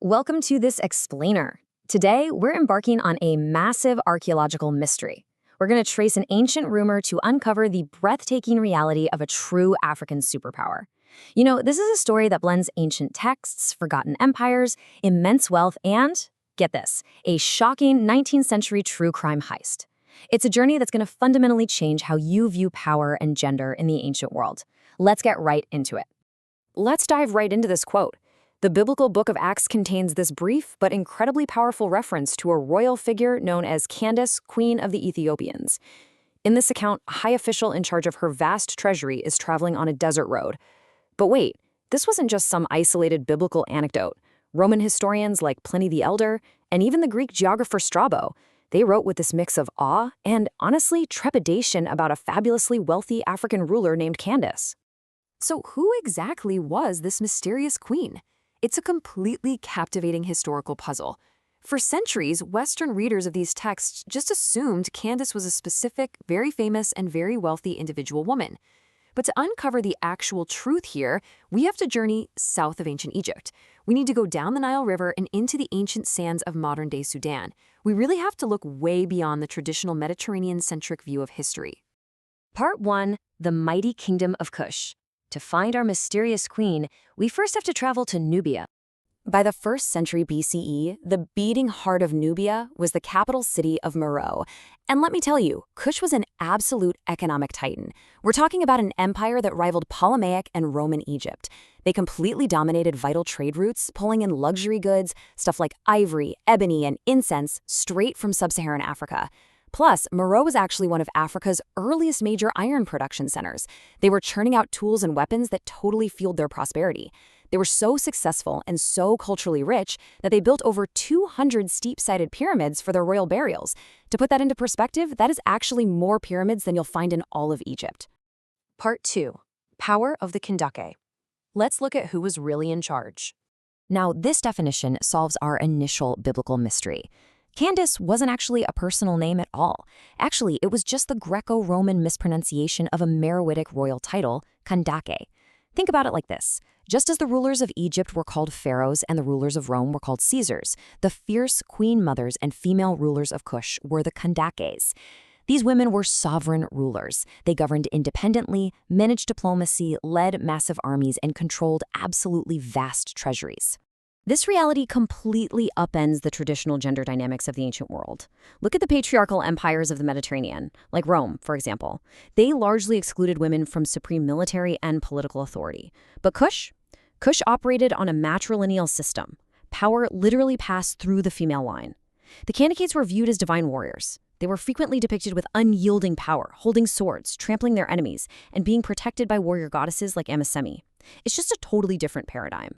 Welcome to this explainer. Today, we're embarking on a massive archaeological mystery. We're going to trace an ancient rumor to uncover the breathtaking reality of a true African superpower. This is a story that blends ancient texts, forgotten empires, immense wealth, and, get this, a shocking 19th century true crime heist. It's a journey that's going to fundamentally change how you view power and gender in the ancient world. Let's get right into it. Let's dive right into this quote. The biblical book of Acts contains this brief but incredibly powerful reference to a royal figure known as Candace, Queen of the Ethiopians. In this account, a high official in charge of her vast treasury is traveling on a desert road. But wait, this wasn't just some isolated biblical anecdote. Roman historians like Pliny the Elder, and even the Greek geographer Strabo, they wrote with this mix of awe and, honestly, trepidation about a fabulously wealthy African ruler named Candace. So who exactly was this mysterious queen? It's a completely captivating historical puzzle. For centuries, Western readers of these texts just assumed Candace was a specific, very famous, and very wealthy individual woman. But to uncover the actual truth here, we have to journey south of ancient Egypt. We need to go down the Nile River and into the ancient sands of modern-day Sudan. We really have to look way beyond the traditional Mediterranean-centric view of history. Part 1. The Mighty Kingdom of Kush. To find our mysterious queen, we first have to travel to Nubia. By the 1st century BCE, the beating heart of Nubia was the capital city of Meroë. And let me tell you, Kush was an absolute economic titan. We're talking about an empire that rivaled Ptolemaic and Roman Egypt. They completely dominated vital trade routes, pulling in luxury goods, stuff like ivory, ebony, and incense, straight from sub-Saharan Africa. Plus, Meroë was actually one of Africa's earliest major iron production centers. They were churning out tools and weapons that totally fueled their prosperity. They were so successful and so culturally rich that they built over 200 steep-sided pyramids for their royal burials. To put that into perspective, that is actually more pyramids than you'll find in all of Egypt. Part 2. Power of the Kandake. Let's look at who was really in charge. Now, this definition solves our initial biblical mystery. Candace wasn't actually a personal name at all. Actually, it was just the Greco-Roman mispronunciation of a Meroitic royal title, Kandake. Think about it like this. Just as the rulers of Egypt were called pharaohs and the rulers of Rome were called Caesars, the fierce queen mothers and female rulers of Kush were the Kandakes. These women were sovereign rulers. They governed independently, managed diplomacy, led massive armies, and controlled absolutely vast treasuries. This reality completely upends the traditional gender dynamics of the ancient world. Look at the patriarchal empires of the Mediterranean, like Rome, for example. They largely excluded women from supreme military and political authority. But Kush operated on a matrilineal system. Power literally passed through the female line. The Kandakes were viewed as divine warriors. They were frequently depicted with unyielding power, holding swords, trampling their enemies, and being protected by warrior goddesses like Amisemi. It's just a totally different paradigm.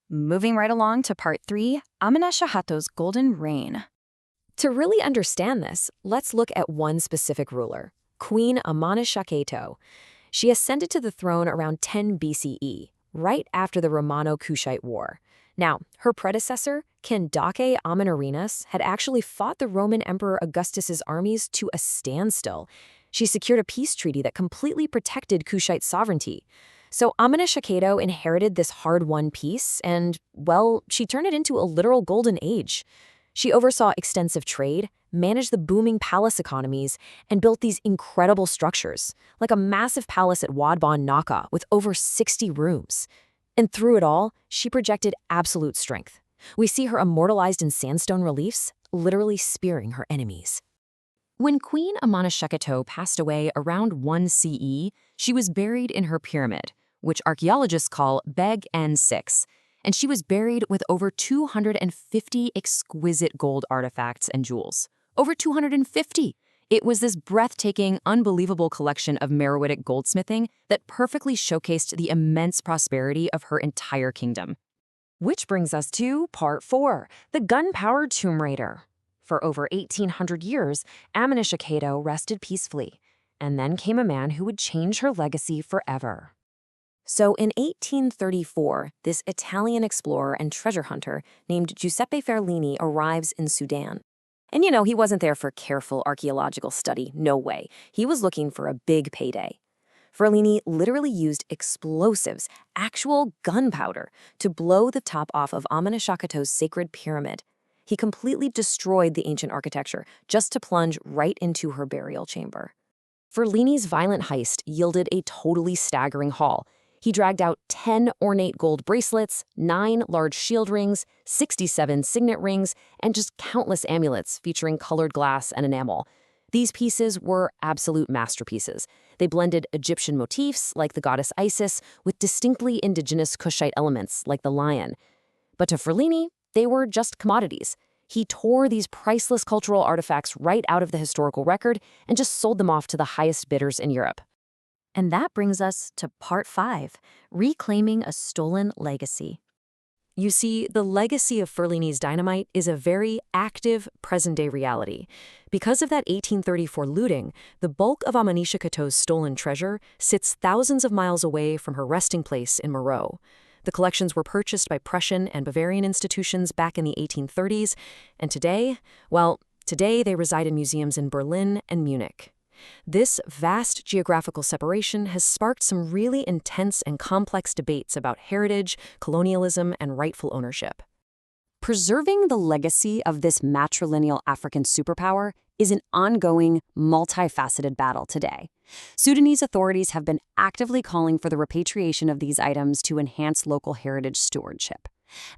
Moving right along to Part 3, Amanirenas' Golden Reign. To really understand this, let's look at one specific ruler, Queen Amanishakheto. She ascended to the throne around 10 BCE, right after the Romano-Kushite War. Now, her predecessor, Kandake Amanirenas, had actually fought the Roman Emperor Augustus's armies to a standstill. She secured a peace treaty that completely protected Kushite sovereignty. So Amanishakheto inherited this hard-won peace and, well, she turned it into a literal golden age. She oversaw extensive trade, managed the booming palace economies, and built these incredible structures, like a massive palace at Wadban Naka with over 60 rooms. And through it all, she projected absolute strength. We see her immortalized in sandstone reliefs, literally spearing her enemies. When Queen Amanishakheto passed away around 1 CE, she was buried in her pyramid, which archaeologists call Beg N6, and she was buried with over 250 exquisite gold artifacts and jewels. Over 250! It was this breathtaking, unbelievable collection of Meroitic goldsmithing that perfectly showcased the immense prosperity of her entire kingdom. Which brings us to Part 4, the gun-powered tomb raider. For over 1,800 years, Amanishakheto rested peacefully, and then came a man who would change her legacy forever. So in 1834, this Italian explorer and treasure hunter named Giuseppe Ferlini arrives in Sudan. And he wasn't there for careful archaeological study, no way. He was looking for a big payday. Ferlini literally used explosives, actual gunpowder, to blow the top off of Amanirenas' sacred pyramid. He completely destroyed the ancient architecture just to plunge right into her burial chamber. Ferlini's violent heist yielded a totally staggering haul. He dragged out 10 ornate gold bracelets, 9 large shield rings, 67 signet rings, and just countless amulets featuring colored glass and enamel. These pieces were absolute masterpieces. They blended Egyptian motifs, like the goddess Isis, with distinctly indigenous Kushite elements, like the lion. But to Ferlini, they were just commodities. He tore these priceless cultural artifacts right out of the historical record and just sold them off to the highest bidders in Europe. And that brings us to Part 5, Reclaiming a Stolen Legacy. You see, the legacy of Ferlini's dynamite is a very active, present-day reality. Because of that 1834 looting, the bulk of Amanishakheto's stolen treasure sits thousands of miles away from her resting place in Meroë. The collections were purchased by Prussian and Bavarian institutions back in the 1830s, and today they reside in museums in Berlin and Munich. This vast geographical separation has sparked some really intense and complex debates about heritage, colonialism, and rightful ownership. Preserving the legacy of this matrilineal African superpower is an ongoing, multifaceted battle today. Sudanese authorities have been actively calling for the repatriation of these items to enhance local heritage stewardship.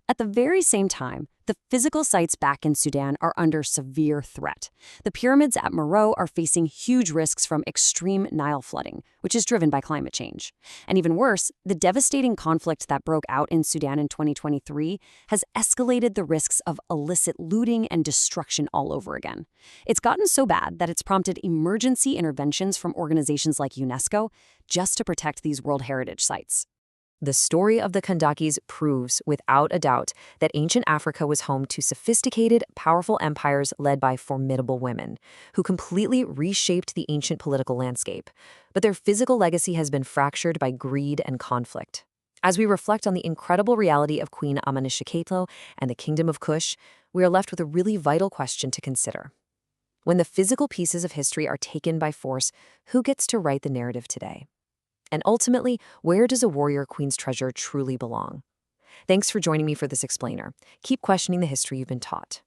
At the very same time, the physical sites back in Sudan are under severe threat. The pyramids at Meroë are facing huge risks from extreme Nile flooding, which is driven by climate change. And even worse, the devastating conflict that broke out in Sudan in 2023 has escalated the risks of illicit looting and destruction all over again. It's gotten so bad that it's prompted emergency interventions from organizations like UNESCO just to protect these World Heritage sites. The story of the Kandakes proves, without a doubt, that ancient Africa was home to sophisticated, powerful empires led by formidable women, who completely reshaped the ancient political landscape. But their physical legacy has been fractured by greed and conflict. As we reflect on the incredible reality of Queen Amanishakheto and the Kingdom of Kush, we are left with a really vital question to consider. When the physical pieces of history are taken by force, who gets to write the narrative today? And ultimately, where does a warrior queen's treasure truly belong? Thanks for joining me for this explainer. Keep questioning the history you've been taught.